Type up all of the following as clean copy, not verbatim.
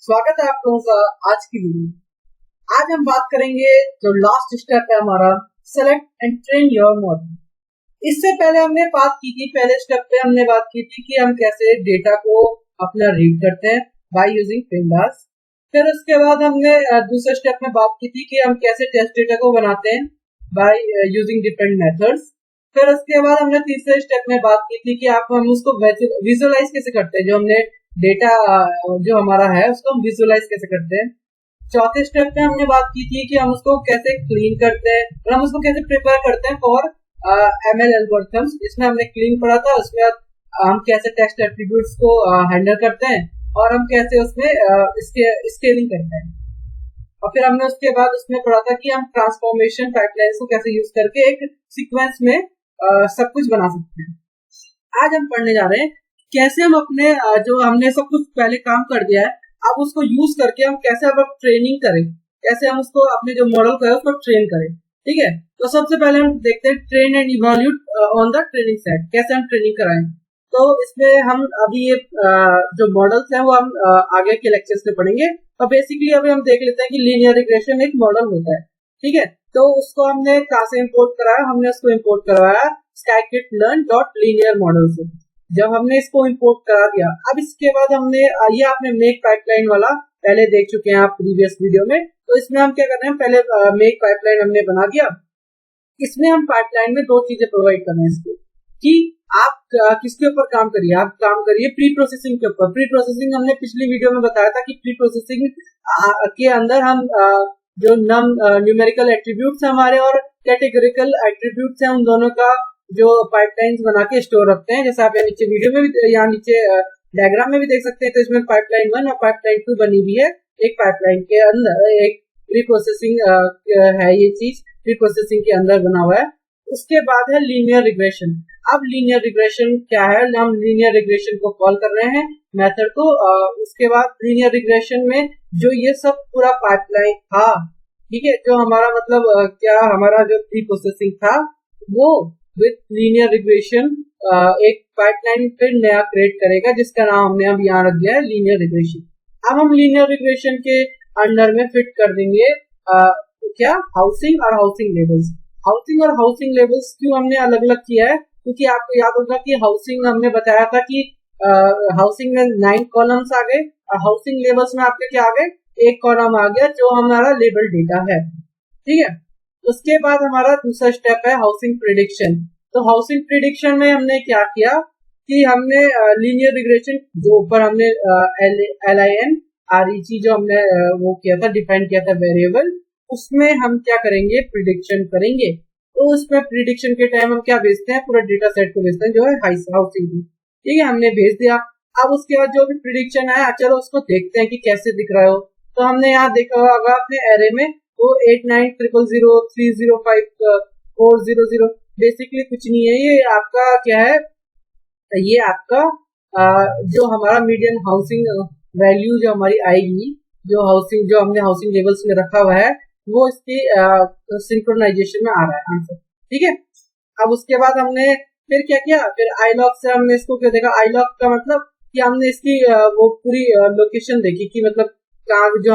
स्वागत है आप लोगों का आज की वीडियो। आज हम बात करेंगे जो लास्ट स्टेप है हमारा, select and train your model. इससे पहले हमने बात की थी, पहले स्टेप पे हमने बात की थी कि हम कैसे डेटा को अपना रीड करते हैं बाय यूजिंग पेंडास। फिर उसके बाद हमने दूसरे स्टेप में बात की थी कि हम कैसे टेस्ट डेटा को बनाते हैं बाय यूजिंग डिफरेंट मेथड्स। फिर उसके बाद हमने तीसरे स्टेप में बात की थी कि हम उसको विजुअलाइज कैसे करते हैं, जो हमने डेटा जो हमारा है उसको हम विजुअलाइज कैसे करते हैं। चौथे स्टेप में हमने बात की थी कि हम उसको कैसे क्लीन करते हैं और हम उसको कैसे प्रिपेयर करते हैं फॉर एमएल एल्गोरिथम्स। इसमें हमने क्लीन पढ़ा था, उसमें हम कैसे टेक्स्ट एट्रीब्यूट्स को हैंडल करते हैं और हम कैसे उसमें स्केलिंग करते हैं। और फिर हमने उसके बाद उसमें पढ़ा था कि हम ट्रांसफॉर्मेशन पाइपलाइंस को कैसे यूज करके एक सीक्वेंस में सब कुछ बना सकते हैं। आज हम पढ़ने जा रहे हैं कैसे हम अपने जो हमने सब कुछ पहले काम कर दिया है, अब उसको यूज करके हम कैसे अब ट्रेनिंग करें, कैसे हम उसको अपने जो मॉडल को है उसको ट्रेन करें। ठीक है, तो सबसे पहले हम देखते हैं train and evaluate on the training set, कैसे हम ट्रेनिंग कराएं। तो इसमें हम अभी ये जो मॉडल्स हैं वो हम आगे के लेक्चर्स में पढ़ेंगे। और बेसिकली अभी हम देख लेते हैं कि लीनियर रिग्रेशन एक मॉडल होता है। ठीक है, तो उसको हमने कहाँ से इम्पोर्ट कराया, हमने उसको इम्पोर्ट करवाया scikit-learn.linear मॉडल से। जब हमने इसको इंपोर्ट करा दिया, अब इसके बाद हमने ये आपने मेक पाइपलाइन वाला पहले देख चुके हैं आप प्रीवियस वीडियो में। तो इसमें हम क्या कर रहे हैं, पहले मेक पाइपलाइन हमने बना दिया। इसमें हम पाइपलाइन में दो चीजें प्रोवाइड कर रहे हैं इसको, कि आप किसके ऊपर काम करिए, आप काम करिए प्री प्रोसेसिंग के ऊपर। प्री प्रोसेसिंग हमने पिछली वीडियो में बताया था कि प्री प्रोसेसिंग के अंदर हम जो न्यूमेरिकल एट्रीब्यूट्स हमारे और कैटेगोरिकल एट्रीब्यूट्स हैं, उन दोनों का जो पाइपलाइंस बना के स्टोर रखते हैं। जैसे आप यहाँ नीचे वीडियो में भी, यहाँ नीचे डायग्राम में भी देख सकते हैं। तो इसमें पाइपलाइन 1 और पाइपलाइन 2 बनी हुई है। एक पाइपलाइन के अंदर एक प्री प्रोसेसिंग है, ये चीज प्री प्रोसेसिंग के अंदर बना हुआ है। उसके बाद है लीनियर रिग्रेशन। अब लीनियर रिग्रेशन क्या है, हम लीनियर रिग्रेशन को कॉल कर रहे हैं मेथड को। उसके बाद लीनियर रिग्रेशन में जो ये सब पूरा पाइपलाइन था, ठीक है, जो हमारा मतलब क्या हमारा जो प्री प्रोसेसिंग था वो विथ लीनियर रिग्रेशन एक पाइपलाइन फिर नया क्रिएट करेगा, जिसका नाम हमने अब यहाँ रख दिया है लीनियर रिग्रेशन। अब हम लीनियर रिग्रेशन के अंडर में फिट कर देंगे क्या, हाउसिंग और हाउसिंग लेवल्स। हाउसिंग और हाउसिंग लेवल्स क्यों हमने अलग अलग किया है, क्योंकि आपको याद होगा कि हाउसिंग हमने बताया था कि हाउसिंग में 9 कॉलम्स आ गए और हाउसिंग लेवल्स में आपके क्या आ गए, एक कॉलम आ गया जो हमारा लेबल डेटा है। ठीक है, उसके बाद हमारा दूसरा स्टेप है हाउसिंग प्रिडिक्शन। तो हाउसिंग प्रिडिक्शन में हमने क्या किया कि हमने लीनियर रिग्रेशन जो ऊपर हमने LIN-REG जो हमने वो किया था, डिफाइन किया था वेरिएबल, उसमें हम क्या करेंगे, प्रिडिक्शन करेंगे। तो उसमें प्रिडिक्शन के टाइम हम क्या भेजते हैं, पूरा डेटा सेट को भेजते हैं जो है हाउसिंग की। ठीक है, हमने भेज दिया। अब उसके बाद जो भी प्रिडिक्शन आया, चलो उसको देखते हैं कि कैसे दिख रहा हो। तो हमने यहाँ देखा होगा अपने एरे में वो 89000305 बेसिकली कुछ नहीं है, ये आपका क्या है, ये आपका जो हमारा मीडियन हाउसिंग वैल्यू जो हमारी आएगी, जो हाउसिंग जो हमने हाउसिंग लेवल्स में रखा हुआ है, वो इसकी सिंक्रोनाइजेशन में आ रहा है आंसर। ठीक है, अब उसके बाद हमने फिर क्या किया, फिर आईलॉग से हमने इसको क्या देखा, आईलॉग का मतलब कि हमने इसकी वो पूरी लोकेशन देखी कि मतलब कहाँ जो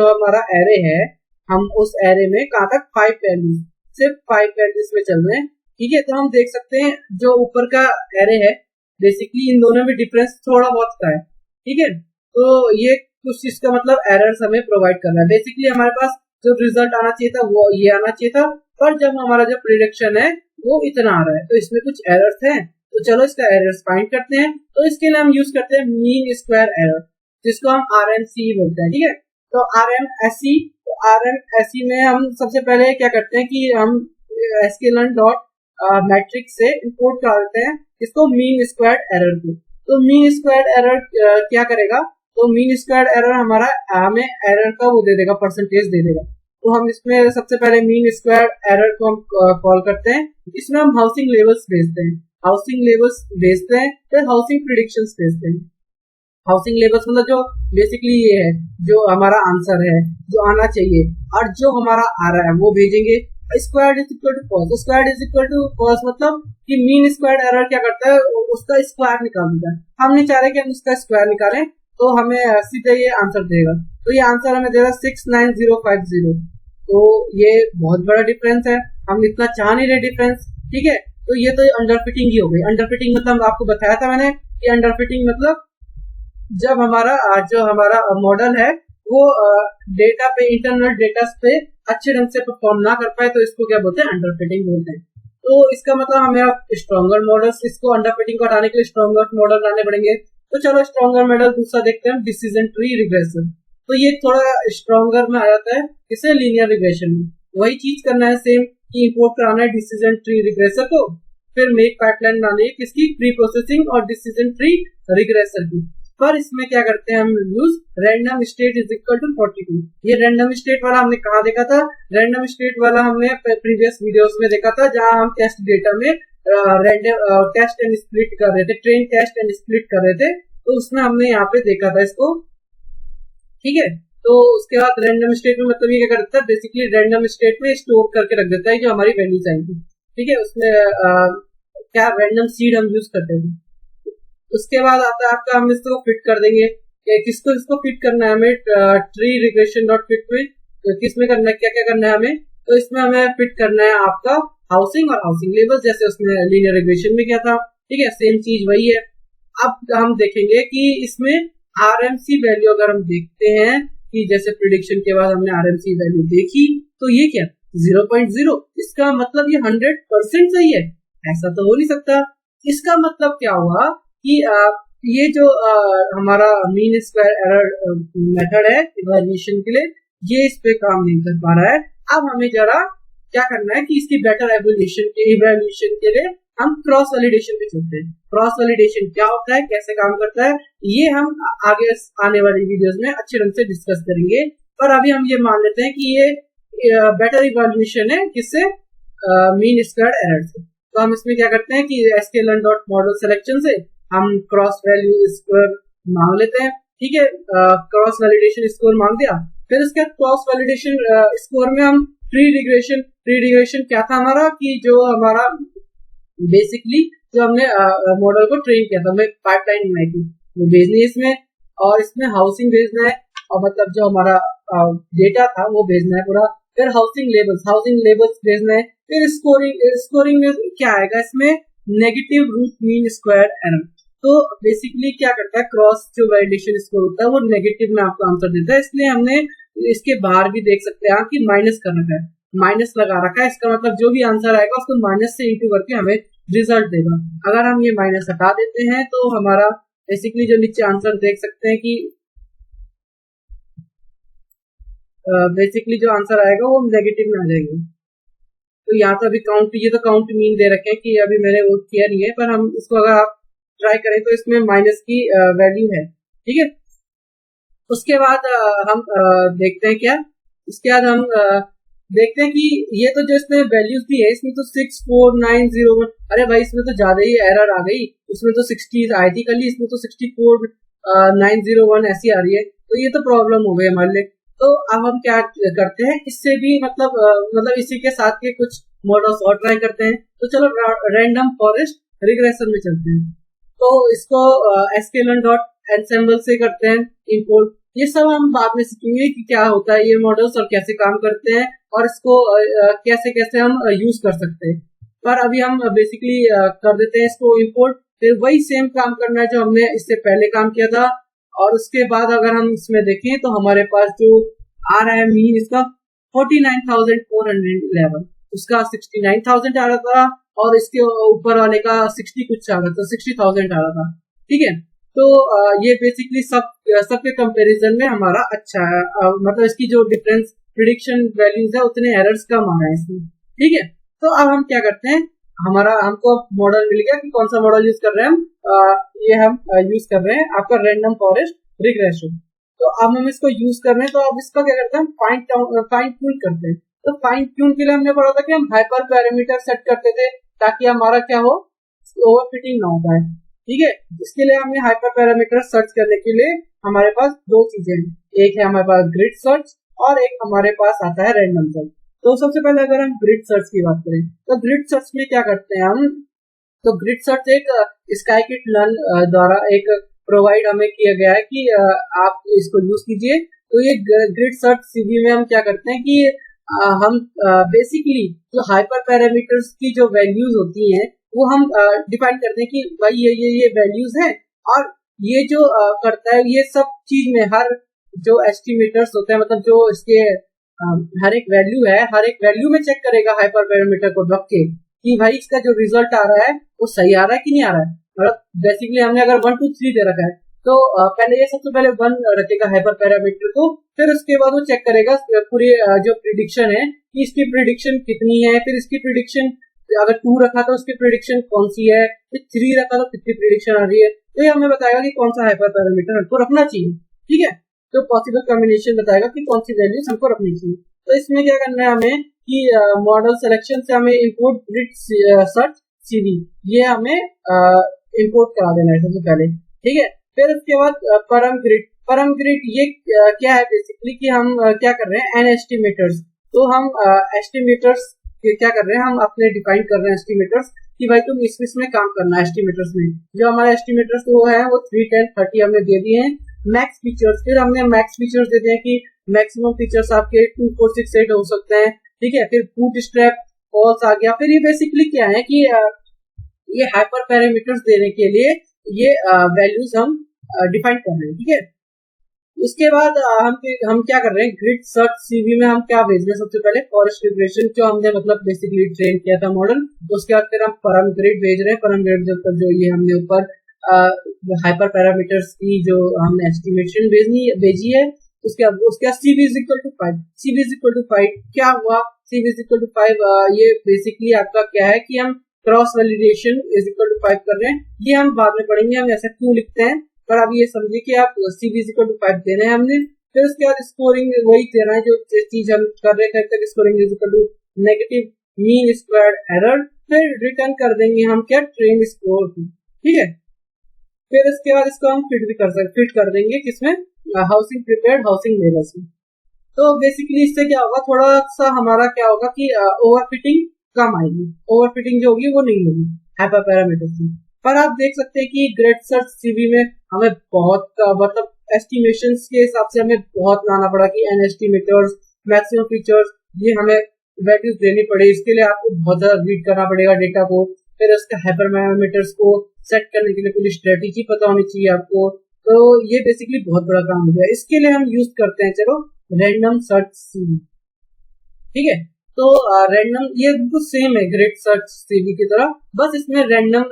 हमारा एरे है, हम उस एरे में कहाँ तक 5 वैल्यूज, सिर्फ 5 वैल्यूज में चल रहे हैं। ठीक है, तो हम देख सकते हैं जो ऊपर का एरे है, बेसिकली इन दोनों में डिफरेंस थोड़ा बहुत का है। ठीक है, तो ये कुछ इसका मतलब एरर्स हमें प्रोवाइड करना है। बेसिकली हमारे पास जो रिजल्ट आना चाहिए था वो ये आना चाहिए था, पर जब हमारा जो प्रिडिक्शन है वो इतना आ रहा है, तो इसमें कुछ एरर्स हैं। तो चलो इसका एरर्स फाइंड करते हैं। तो इसके लिए हम यूज करते हैं मीन स्क्वायर एरर, जिसको हम RMSE बोलते हैं। ठीक है, तो RMSE, तो RMSE में हम सबसे पहले क्या करते हैं कि हम sklearn.metric से इंपोर्ट कर देते हैं इसको मीन स्क्वायर्ड एरर को। तो मीन स्क्वायर्ड एरर क्या करेगा, तो मीन स्क्वायर्ड एरर हमारा हमें एरर का वो दे देगा, परसेंटेज दे देगा। तो हम इसमें सबसे पहले मीन स्क्वायर्ड एरर को हम कॉल करते हैं। इसमें हम हाउसिंग लेवल्स भेजते हैं, हाउसिंग लेवल्स भेजते हैं, फिर हाउसिंग प्रिडिक्शंस भेजते हैं। हाउसिंग लेवल्स मतलब जो बेसिकली ये है, जो हमारा आंसर है जो आना चाहिए और जो हमारा आ रहा है वो भेजेंगे। Squared is equal to cos, squared is equal to cos मतलब कि मीन स्क्वायर्ड एरर क्या करता है, उसका स्क्वायर निकाल देता है। हम नहीं चाह रहे कि हम उसका स्क्वायर निकालें, तो हमें सीधे ये आंसर देगा। तो ये आंसर हमें दे रहा है 69050। तो ये बहुत बड़ा डिफरेंस है, हम इतना चाह नहीं रहे डिफरेंस, ठीक है। तो ये तो अंडर फिटिंग ही हो गई। अंडर फिटिंग मतलब आपको बताया था मैंने कि अंडर फिटिंग मतलब जब हमारा मॉडल है वो डेटा पे, इंटरनल डेटा पे अच्छे ढंग से परफॉर्म ना कर पाए, तो इसको क्या बोलते हैं, अंडर फिटिंग बोलते हैं। तो इसका मतलब हमें स्ट्रॉन्गर मॉडल्स, इसको अंडर फिटिंग को हटाने के लिए स्ट्रॉन्गर मॉडल लाने पड़ेंगे। तो चलो स्ट्रॉन्गर मॉडल दूसरा देखते हैं, डिसीजन ट्री रिग्रेशन। तो ये थोड़ा स्ट्रॉन्गर में आ जाता है, इसे लीनियर रिग्रेशन में वही चीज करना है सेम, कि इंपोर्ट कराना है डिसीजन ट्री रिग्रेसर को, फिर मेक पाइपलाइन बनानी है किसकी, प्री प्रोसेसिंग और डिसीजन ट्री रिग्रेसर की। पर इसमें क्या करते हैं हम, use random state is equal to 42। ये रैंडम स्टेट वाला हमने कहा देखा था, रैंडम स्टेट वाला हमने प्रीवियस वीडियोस में देखा था, जहां हम टेस्ट डेटा में रैंडम टेस्ट एंड स्प्लिट कर रहे थे, ट्रेन टेस्ट एंड स्प्लिट कर रहे थे। तो उसमें हमने यहाँ पे देखा था इसको, ठीक है। तो उसके बाद रैंडम स्टेट में मतलब ये क्या करता है, बेसिकली रैंडम स्टेट में स्टोर करके रख देता है जो हमारी वैल्यूज आएंगी, ठीक है। उसमें क्या रैंडम सीड हम यूज करते हैं। उसके बाद आता है आपका, हम इसको फिट कर देंगे, किसको इसको फिट करना है हमें, ट्री रिग्रेशन डॉट फिट में, तो किसमें करना है, क्या क्या करना है हमें। तो इसमें हमें फिट करना है आपका हाउसिंग और हाउसिंग लेवल, जैसे उसमें लीनियर रिग्रेशन में क्या था, ठीक है, सेम चीज वही है। अब हम देखेंगे कि इसमें आरएमसी वैल्यू अगर हम देखते हैं, कि जैसे प्रिडिक्शन के बाद हमने आरएमसी वैल्यू देखी, तो ये क्या 0.0, इसका मतलब ये 100% सही है, ऐसा तो हो नहीं सकता। इसका मतलब क्या हुआ कि ये जो हमारा मीन स्क्वायर एरर मेथड है इवैल्यूएशन के लिए, ये इस पे काम नहीं कर पा रहा है। अब हमें जरा क्या करना है कि इसकी बेटर इवैल्यूएशन के लिए हम क्रॉस वैलिडेशन पे चलते हैं। क्रॉस वैलिडेशन क्या होता है, कैसे काम करता है, ये हम आगे आने वाली वीडियोस में अच्छे ढंग से डिस्कस करेंगे। पर अभी हम ये मान लेते हैं कि ये बेटर इवैल्यूएशन है किससे, मीन स्क्वायर एरर से। तो हम इसमें क्या करते हैं कि sklearn डॉट मॉडल सिलेक्शन से हम क्रॉस वैल्यू स्कोर मांग लेते हैं, ठीक है। क्रॉस वैलिडेशन स्कोर मांग दिया, फिर उसके क्रॉस वैलिडेशन स्कोर में हम ट्री रिग्रेशन क्या था हमारा, कि जो हमारा बेसिकली जो हमने मॉडल को ट्रेन किया था, हमें पाइपलाइन बनाई थी, वो भेजनी है इसमें, और इसमें हाउसिंग भेजना है, और मतलब जो हमारा डेटा था वो भेजना है पूरा। फिर हाउसिंग लेबल्स भेजना है। फिर स्कोरिंग में क्या आएगा, इसमें negative root mean square error. तो बेसिकली क्या करता है, क्रॉस जो वैलिडेशन स्कोर होता है वो नेगेटिव में आपको आंसर देता है, इसलिए हमने इसके बाहर भी देख सकते हैं कि माइनस कर रखा है, माइनस लगा रखा है। इसका मतलब जो भी आंसर आएगा उसको माइनस से इंटू करके हमें रिजल्ट देगा। अगर हम ये माइनस हटा देते हैं तो हमारा बेसिकली जो नीचे आंसर देख सकते हैं कि बेसिकली जो आंसर आएगा वो नेगेटिव में आ जाएगा। तो यहाँ तो अभी काउंट, ये तो काउंट मीन दे रखे हैं कि अभी मैंने वो किया नहीं है, पर हम इसको अगर आप ट्राई करें तो इसमें माइनस की वैल्यू है, ठीक है। उसके बाद हम देखते हैं क्या, इसके बाद हम देखते हैं कि ये तो जो इसमें वैल्यूज दी है, इसमें तो 64901, अरे भाई इसमें तो ज्यादा ही एरर आ गई, उसमें तो 60 आई थी कल, इसमें तो 64901 ऐसी आ रही है, तो ये तो प्रॉब्लम हो गई हमारे लिए। तो अब हम क्या करते हैं, इससे भी मतलब इसी के साथ के कुछ मॉडल्स और ट्राई करते हैं। तो चलो रैंडम फॉरेस्ट रिग्रेशन में चलते हैं। तो इसको sklearn डॉट ensemble से करते हैं इंपोर्ट। ये सब हम बाद में सीखेंगे कि क्या होता है ये मॉडल्स और कैसे काम करते हैं, और इसको कैसे कैसे हम यूज कर सकते हैं। पर अभी हम बेसिकली कर देते हैं इसको इंपोर्ट, फिर वही सेम काम करना है जो हमने इससे पहले काम किया था। और उसके बाद अगर हम इसमें देखें तो हमारे पास जो आ रहा है मीन इसका 49,411, उसका 69,000 आ रहा था, और इसके ऊपर वाले का 60 कुछ आ रहा था, 60,000 आ रहा था, ठीक है। तो ये बेसिकली सबके कंपैरिजन में हमारा अच्छा है, मतलब इसकी जो डिफरेंस प्रिडिक्शन वैल्यूज है उतने एरर्स कम आ रहे हैं इसमें, ठीक है। तो अब हम क्या करते हैं, हमको मॉडल मिल गया कि कौन सा मॉडल यूज कर रहे हैं हम, ये हम यूज कर रहे हैं आपका रैंडम फॉरेस्ट रिग्रेशन। तो अब हम इसको यूज कर रहे हैं, तो अब इसका क्या करते हैं, फाइन ट्यून करते हैं। तो फाइन ट्यून के लिए हमने पढ़ा था कि हम हाइपर पैरामीटर सेट करते थे ताकि हमारा क्या हो, ओवरफिटिंग ना हो पाए, ठीक है। इसके लिए हमने हाइपर पैरामीटर सर्च करने के लिए हमारे पास दो चीजें हैं, एक है हमारे पास ग्रिड सर्च और एक हमारे पास आता है रैंडम सर्च। तो सबसे पहले अगर हम ग्रिड सर्च की बात करें तो ग्रिड सर्च में क्या करते हैं हम, तो ग्रिड सर्च एक स्काईकिट लर्न द्वारा एक प्रोवाइड हमें किया गया है कि आप इसको यूज कीजिए। तो ये ग्रिड सर्च सीवी में हम क्या करते हैं कि हम बेसिकली जो हाइपर पैरामीटर्स की जो वैल्यूज होती हैं वो हम डिफाइन करते हैं कि भाई ये वैल्यूज हैं, और ये जो करता है ये सब चीज में हर जो एस्टिमेटर्स होते हैं, मतलब जो इसके हर एक वैल्यू है, हर एक वैल्यू में चेक करेगा हाइपर पैरामीटर को रख के कि भाई इसका जो रिजल्ट आ रहा है वो सही आ रहा है कि नहीं आ रहा है। मतलब बेसिकली हमने अगर 1 2 3 दे रखा है तो पहले ये सबसे पहले 1 रखेगा हाइपर पैरामीटर को, फिर उसके बाद वो चेक करेगा पूरी जो प्रिडिक्शन है कि इसकी प्रिडिक्शन कितनी है, फिर इसकी प्रिडिक्शन अगर 2 रखा तो उसकी प्रिडिक्शन कौन सी है, फिर 3 रखा तो कितनी प्रिडिक्शन आ रही है। तो ये हमें बताएगा कि कौन सा हाइपर पैरामीटर हमको रखना चाहिए। ठीक है, तो पॉसिबल कॉम्बिनेशन बताएगा कि कौन सी वैल्यूज हमको रखनी चाहिए। तो इसमें क्या करना है हमें कि मॉडल सिलेक्शन से हमें इंपोर्ट ग्रिड सर्च सीवी ये हमें इंपोर्ट करा देना है सबसे पहले। ठीक है, फिर उसके बाद परम ग्रिड ये क्या है बेसिकली कि हम क्या कर रहे हैं एन एस्टिमेटर्स। तो हम एस्टिमेटर्स क्या कर रहे हैं, हम अपने डिफाइन कर रहे हैं एस्टिमेटर्स कि भाई तुम इसमें काम करना है। एस्टिमेटर्स में जो हमारे एस्टिमेटर्स वो है वो 3 10 30 हमने दे दिए हैं। मैक्स फीचर्स, फिर हमने मैक्स फीचर्स दे दिए हैं कि मैक्सिमम फीचर्स आपके 2 4 6 8 हो सकते हैं। ठीक है, फिर बूटस्ट्रैप फॉल्स आ गया। फिर ये बेसिकली क्या है कि ये हाइपर पैरामीटर्स देने के लिए ये वैल्यूज हम डिफाइन कर रहे हैं। ठीक है, उसके बाद हम क्या कर रहे हैं ग्रिड सर्च सीवी में हम क्या भेज रहे हैं, सबसे पहले फॉरेस्ट रिग्रेशन जो हमने मतलब बेसिकली ट्रेन किया था मॉडल, उसके बाद फिर हम परम ग्रिड भेज रहे हैं। परम ग्रिड जो ये हमने ऊपर हाइपर पैरामीटर्स की जो हमने एस्टिमेशन भेजी है, उसके CV is equal to 5। CV is equal to 5 क्या हुआ, CV इज इक्वल टू 5 ये बेसिकली आपका क्या है कि हम cross validation is equal to 5 कर रहे हैं। ये हम बाद में पढ़ेंगे, हम ऐसा क्यों लिखते हैं, पर अब ये समझिए कि आप CV इज इक्वल टू 5 दे रहे हैं हमने। फिर उसके बाद स्कोरिंग वही देना है जो चीज हम कर रहे थे, scoring is equal to negative mean squared error. फिर रिटर्न कर देंगे हम क्या ट्रेन स्कोर। ठीक है, फिर इसके बाद इसको हम फिट कर देंगे किसमें, हाउसिंग प्रिपेयर्ड हाउसिंग लेवल्स में। तो बेसिकली इससे क्या होगा, थोड़ा सा हमारा क्या होगा कि ओवरफिटिंग कम आएगी, ओवरफिटिंग जो होगी वो नहीं होगी हाइपर पैरामीटर की। पर आप देख सकते हैं कि ग्रिड सर्च सीवी में हमें बहुत मतलब एस्टिमेशंस के हिसाब से हमें बहुत लाना पड़ा कि एन एस्टिमेटर्स मैक्सिमम फीचर्स ये हमें वैल्यूज देनी पड़े। इसके लिए आपको बहुत ज्यादा रीड करना पड़ेगा डेटा को, फिर उसके हाइपर पैरामीटर्स को सेट करने के लिए पूरी स्ट्रेटेजी पता होनी चाहिए आपको। तो ये बेसिकली बहुत बड़ा काम हो गया। इसके लिए हम यूज करते हैं चलो रैंडम सर्च सीवी। ठीक है, तो रैंडम ये बिल्कुल सेम है ग्रिड सर्च सीवी की तरह, बस इसमें रैंडम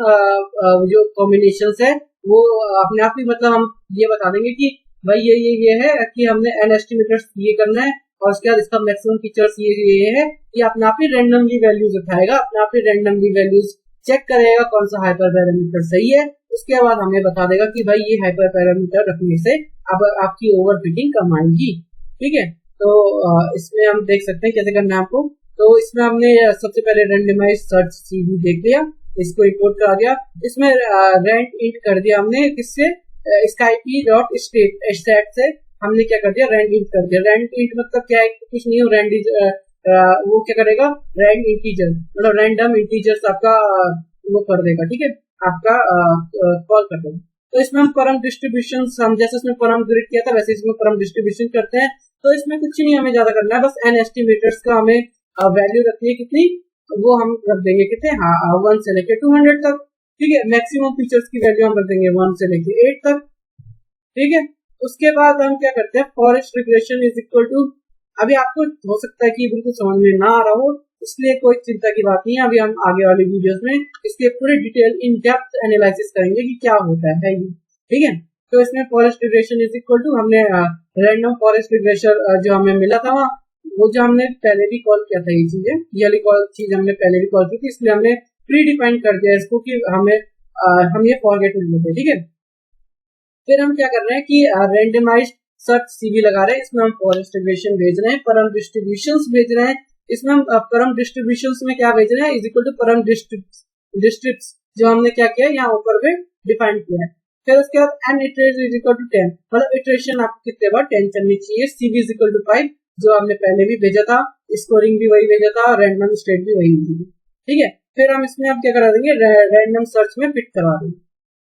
जो कॉम्बिनेशंस है वो अपने आप ही मतलब हम ये बता देंगे कि भाई ये है कि हमने एन एस्टिमेटर्स ये करना है, और उसके बाद इसका मैक्सिमम फीचर्स ये है कि अपने आप ही रैंडमली वैल्यूज उठाएगा, अपने आप ही रैंडमली वैल्यूज चेक करेगा कौन सा हाइपर पैरामीटर सही है। उसके बाद हमें बता देगा कि भाई ये हाइपर पैरामीटर रखने से अब आपकी ओवरफिटिंग कम आएगी। ठीक है, तो इसमें हम देख सकते हैं कैसे करना है आपको। तो इसमें हमने सबसे पहले रैंडमाइज सर्च सीवी देख लिया, इसको इंपोर्ट करा दिया। इसमें रैंड इंट कर दिया हमने किससे, स्काईपी डॉट स्टेट से हमने क्या कर दिया रैंड इंट कर दिया। रैंड इंट मतलब क्या है, कुछ नहीं हो, रैंड वो क्या करेगा रैंड इंटीजर मतलब रैंडम इंटीजर्स आपका वो कर देगा। ठीक है, आपका कॉल कर देगा। तो इसमें हम परम डिस्ट्रीब्यूशन, हम जैसे इसमें परम ग्रिड किया था वैसे इसमें परम डिस्ट्रीब्यूशन करते हैं। तो इसमें कुछ नहीं हमें ज्यादा करना है, बस एन एस्टिमेटर्स का हमें वैल्यू रखनी है कितनी, वो हम रख देंगे कितने 1 से लेके 200 तक। ठीक है, मैक्सिमम फीचर्स की वैल्यू हम रख देंगे 1 से लेके 8 तक। ठीक है, उसके बाद हम क्या करते हैं forest regression is equal to, अभी आपको हो सकता है कि बिल्कुल समझ में ना आ रहा हो, इसलिए कोई चिंता की बात नहीं है। अभी हम आगे वाले वीडियोस में इसके पूरे डिटेल इन डेप्थ एनालिसिस करेंगे कि क्या होता है ये। ठीक है, तो इसमें forest regression is equal to हमने रैंडम फॉरेस्ट रिग्रेशन जो हमें मिला था वो जो हमने पहले भी कॉल किया था, ये चीज हमने पहले भी कॉल की थी, इसलिए हमने प्री डिफाइन कर दिया इसको कि हम ये फॉरगेट नहीं लेते। ठीक है, फिर हम क्या कर रहे हैं कि रैंडमाइज्ड सर्च सीवी लगा रहे हैं, इसमें हम फॉरेस्ट रिग्रेशन भेज रहे हैं, परम डिस्ट्रीब्यूशंस भेज रहे हैं। इसमें हम परम डिस्ट्रीब्यूशंस में क्या भेज रहे हैं इज इक्वल टू परम डिस्ट्रिक्ट्स जो हमने क्या किया यहाँ ऊपर पे डिफाइन किया है। फिर उसके बाद n iteration is equal to 10, मतलब इटरेशन आपको कितने बार 10 चलनी चाहिए। CV इज इक्वल टू 5 जो हमने पहले भी भेजा था, स्कोरिंग भी वही भेजा था, रैंडम स्टेट भी वही भेजी। ठीक है, फिर हम इसमें अब क्या करा देंगे रैंडम सर्च में फिट करवा देंगे।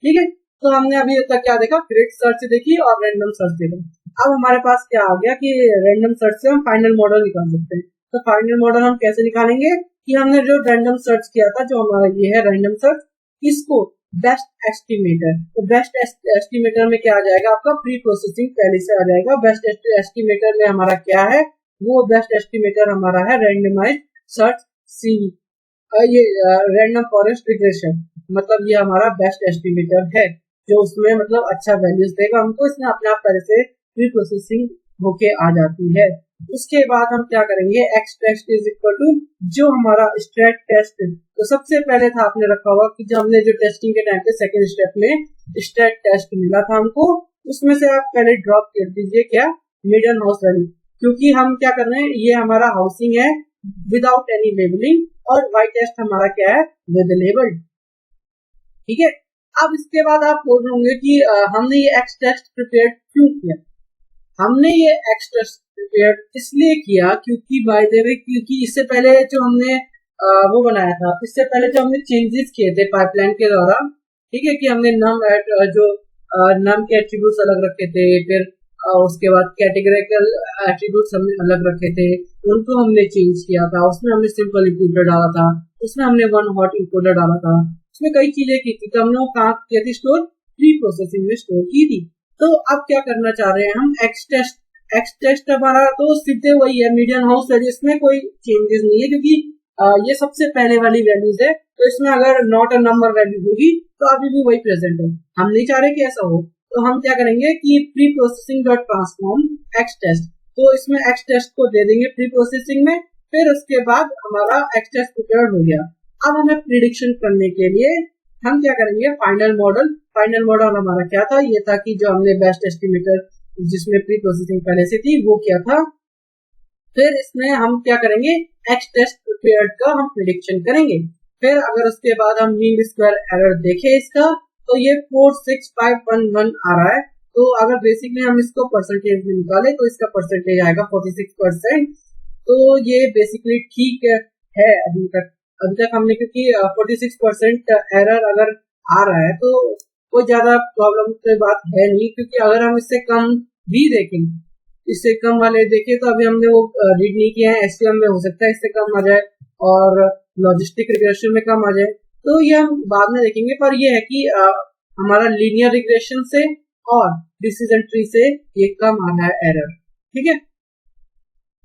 ठीक है, तो हमने अभी तक क्या देखा, ग्रिड सर्च देखी और रैंडम सर्च देखा। अब हमारे पास क्या आ गया कि रैंडम सर्च से हम फाइनल मॉडल निकाल सकते हैं। तो फाइनल मॉडल हम कैसे निकालेंगे कि हमने जो रैंडम सर्च किया था, जो हमारा ये है रैंडम सर्च, इसको बेस्ट एस्टिमेटर, तो बेस्ट एस्टिमेटर में क्या आ जाएगा आपका, प्री प्रोसेसिंग पहले से आ जाएगा। बेस्ट एस्टिमेटर में हमारा क्या है, वो बेस्ट एस्टिमेटर हमारा है रैंडमाइज्ड सर्च सी, ये रैंडम फॉरेस्ट रिग्रेशन, मतलब ये हमारा बेस्ट एस्टिमेटर है, जो उसमें मतलब अच्छा वैल्यूज देगा हमको। इसमें अपने आप तरह से प्री प्रोसेसिंग होके आ जाती है। उसके बाद हम क्या करेंगे, x test is equal to जो हमारा स्ट्रेट टेस्ट, तो सबसे पहले था आपने रखा हुआ कि जब हमने जो टेस्टिंग के टाइम पे सेकंड स्टेप में स्ट्रेट टेस्ट मिला था हमको, उसमें से आप पहले ड्रॉप कर दीजिए क्या, मिडल हाउस वैल्यू, क्योंकि हम क्या कर रहे हैं, ये हमारा हाउसिंग है विदाउट एनी लेबलिंग, और वाई टेस्ट हमारा क्या है, विद लेबल। ठीक है, अब इसके बाद आप बोल रहे होंगे कि हमने ये एक्स टेस्ट प्रिपेयर क्यों किया। हमने ये एक्स टेस्ट प्रिपेयर इसलिए किया क्योंकि बाय द वे, क्योंकि इससे पहले जो हमने वो बनाया था, इससे पहले जो हमने चेंजेस किए थे पाइपलाइन के दौरान, ठीक है, कि हमने नम जो नम के एट्रीब्यूट्स अलग रखे थे, फिर उसके बाद कैटेगरिकल एट्रीब्यूट्स हमने अलग रखे थे, उनको हमने चेंज किया था। उसमें हमने सिंपल इंक्लूडर डाला था, उसमें हमने वन हॉट इंक्लूडर डाला था, उसमें कई चीजें की थी। तो हमने वो कहाँ की थी, स्टोर प्री प्रोसेसिंग में स्टोर की थी। तो अब क्या करना चाह रहे हैं हम, एक्स टेस्ट हमारा तो सीधे वही है, मीडियन हाउस वैल्यू, इसमें कोई चेंजेस नहीं है, क्योंकि ये सबसे पहले वाली वैल्यूज है। तो इसमें अगर नॉट अ नंबर वैल्यू होगी तो अभी भी वही प्रेजेंट है। हम नहीं चाह रहे कि ऐसा हो, तो हम क्या करेंगे कि pre processing dot transform X test, तो इसमें एक्स टेस्ट को दे देंगे प्री प्रोसेसिंग में, फिर उसके बाद हमारा एक्स टेस्ट प्रिपेयर्ड हो गया। अब हमें प्रिडिक्शन करने के लिए हम क्या करेंगे, फाइनल मॉडल हमारा क्या था, ये था कि जो हमने बेस्ट एस्टिमेटर जिसमें प्री प्रोसेसिंग पहले से थी वो क्या था। फिर इसमें हम क्या करेंगे, एक्स टेस्ट प्रिपेयर्ड का हम प्रिडिक्शन करेंगे। फिर अगर उसके बाद हम मीन स्क्वायर एरर देखें इसका, तो ये 46511 आ रहा है। तो अगर बेसिकली हम इसको परसेंटेज में निकालें तो इसका परसेंटेज आएगा 46%। तो ये बेसिकली ठीक है अभी तक हमने, क्योंकि 46% एरर अगर आ रहा है तो कोई ज्यादा प्रॉब्लम की बात है नहीं, क्योंकि अगर हम इससे कम भी देखें, इससे कम वाले देखें, तो अभी हमने वो रीड नहीं किया है, एसक्यूएम में हो सकता है इससे कम आ जाए और लॉजिस्टिक रिग्रेशन में कम आ जाए, तो ये हम बाद में देखेंगे। पर ये है कि हमारा लीनियर रिग्रेशन से और डिसीजन ट्री से ये कम आ रहा है एरर, ठीक है।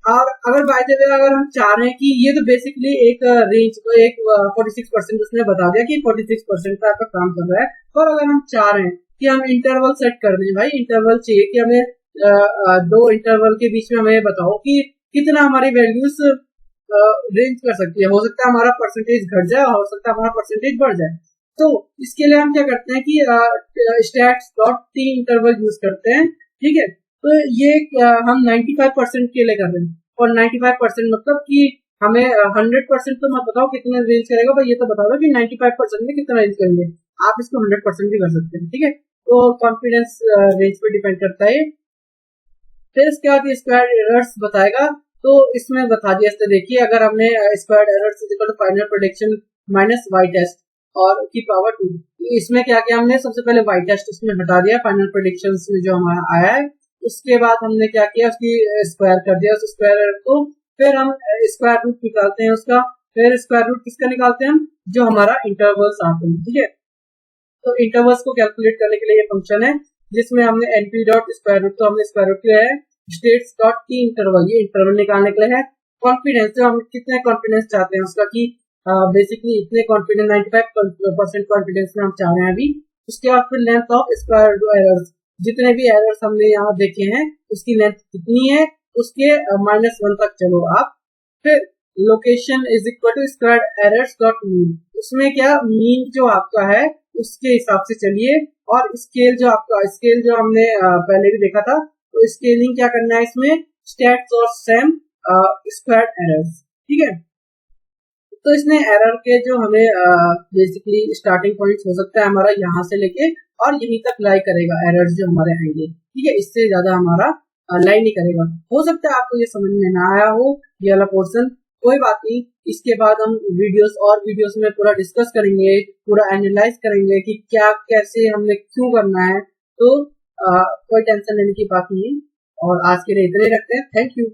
और अगर बाय द वे अगर हम चाह रहे हैं कि ये तो बेसिकली एक रेंज को एक 46% उसने बता दिया कि 46% का आपका काम कर रहा है, पर अगर हम चाह रहे हैं कि हम इंटरवल सेट कर दें, भाई इंटरवल चाहिए कि हमें दो इंटरवल के बीच में हमें बताओ कि कितना हमारी वैल्यूज रेंज कर सकती है, हो सकता है हमारा परसेंटेज घट जाए, हो सकता है हमारा परसेंटेज बढ़ जाए। तो इसके लिए हम क्या करते हैं कि stats dot T interval use करते हैं, ठीक है। तो ये हम 95% के लिए कर रहे हैं, और 95% मतलब कि हमें 100% तो मत बताओ कितना रेंज करेगा, पर ये तो बता दो कि 95% में कितना रेंज करेंगे। आप इसको 100% भी कर सकते हैं, ठीक है। तो कॉन्फिडेंस रेंज पे डिपेंड करता है। फिर इसके बाद स्क्वायर एरर्स बताएगा, तो इसमें बता दिया, इससे देखिए अगर हमने square errors equal to final prediction minus Y test और की पावर 2, इसमें क्या किया हमने, सबसे पहले वाई टेस्ट उसमें हटा दिया फाइनल प्रेडिक्शन में जो हमारा आया है। उसके बाद हमने क्या किया, उसकी स्क्वायर कर दिया उस स्क्वायर एरर को, फिर हम स्क्वायर रूट निकालते हैं उसका, फिर स्क्वायर रूट किसका निकालते हैं हम, जो हमारा इंटरवल्स आते हैं, ठीक है। तो इंटरवल्स को कैलकुलेट करने के लिए ये फंक्शन है जिसमें हमने एनपी डॉट स्क्वायर रूट, तो हमने स्क्वायर रूट किया है स्टेट्स डॉट की इंटरवल, ये इंटरवल निकालने के लिए है। कॉन्फिडेंस, जो हम कितने कॉन्फिडेंस चाहते हैं उसका, कि बेसिकली इतने कॉन्फिडेंस 95% कॉन्फिडेंस में हम चाह रहे हैं अभी। उसके बाद फिर लेंथ ऑफ स्क्वायर एरर्स, जितने भी एरर्स हमने यहाँ देखे हैं उसकी लेंथ कितनी है, उसके -1 तक चलो आप। फिर location is equal to square errors dot mean, उसमें क्या मीन जो आपका है उसके हिसाब से चलिए, और स्केल जो आपका, स्केल जो हमने पहले भी देखा था, तो स्केलिंग क्या करना है इसमें, स्टैट्स और सैम स्क्वायर एरर्स, ठीक है। तो इसमें एरर के जो हमें बेसिकली स्टार्टिंग पॉइंट हो सकता है हमारा यहाँ से लेके और यहीं तक लाई करेगा एरर्स जो हमारे आएंगे, ठीक है। इससे ज्यादा हमारा लाई नहीं करेगा। हो सकता है आपको ये समझ में ना आया हो ये वाला पोर्शन, कोई बात नहीं, इसके बाद हम वीडियोस में पूरा डिस्कस करेंगे, पूरा एनालाइज करेंगे कि क्या कैसे हमने क्यों करना है। तो कोई टेंशन लेने की बात नहीं। और आज के लिए इतना ही रखते हैं। Thank you.